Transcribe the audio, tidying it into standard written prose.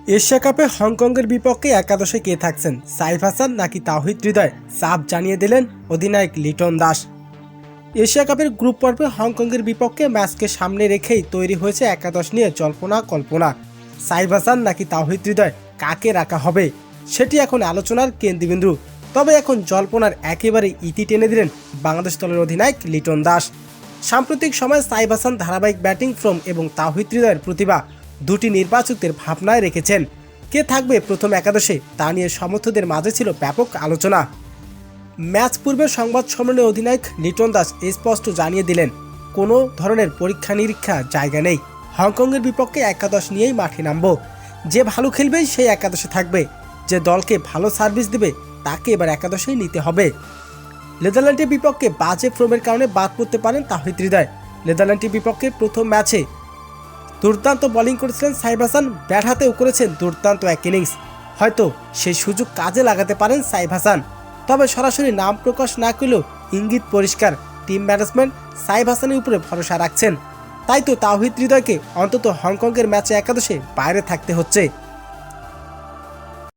Asia কাপে হংকংয়ের বিপক্ষে একাদশে কে থাকছেন, সাইফ হাসান নাকি তাওহিদ হৃদয়? চাপ জানিয়ে দিলেন অধিনায়ক লিটন দাস। এশিয়া কাপের গ্রুপ পর্বে হংকংয়ের বিপক্ষে ম্যাচকে সামনে রেখেই তৈরি হয়েছে একাদশ নিয়ে জল্পনা কল্পনা। সাইফ হাসান নাকি তাওহিদ হৃদয়, কাকে রাখা হবে সেটি এখন আলোচনার কেন্দ্রবিন্দু। তবে এখন জল্পনার একেবারে ইতি টেনে দিলেন বাংলাদেশ দলের অধিনায়ক লিটন দাস। সাম্প্রতিক সময়ে সাইফ হাসান ধারাবাহিক ব্যাটিং ফর্ম এবং তাওহিদ হৃদয়ের প্রতিভা দুটি নির্বাচকদের ভাবনায় রেখেছেন। কে থাকবে প্রথম একাদশে তা নিয়ে সমর্থকদের মাঝে ছিল ব্যাপক আলোচনা। ম্যাচ পূর্বে সংবাদ সম্মেলনে অধিনায়ক লিটন দাস স্পষ্ট জানিয়ে দিলেন, কোনো ধরনের পরীক্ষা নিরীক্ষা জায়গা নেই। হংকংয়ের বিপক্ষে একাদশ নিয়েই মাঠে নামব। যে ভালো খেলবে সেই একাদশে থাকবে, যে দলকে ভালো সার্ভিস দেবে তাকে এবার একাদশেই নিতে হবে। নেদারল্যান্ডের বিপক্ষে বাজে ফর্মের কারণে বাদ পড়তে পারেন তাওহিদ হৃদয়। নেদারল্যান্ডের বিপক্ষে প্রথম ম্যাচে দুর্দান্ত বোলিং করেছিলেন সাইফ হাসান, ব্যাট হাতেও করেছেন দুর্দান্ত এক ইনিংস। হয়তো সেই সুযোগ কাজে লাগাতে পারেন সাইফ হাসান। তবে সরাসরি নাম প্রকাশ না করলেও ইঙ্গিত পরিষ্কার, টিম ম্যানেজমেন্ট সাইফ হাসানের উপরে ভরসা রাখছেন। তাই তো তাওহিদ হৃদয়কে অন্তত হংকংয়ের ম্যাচে একাদশে বাইরে থাকতে হচ্ছে।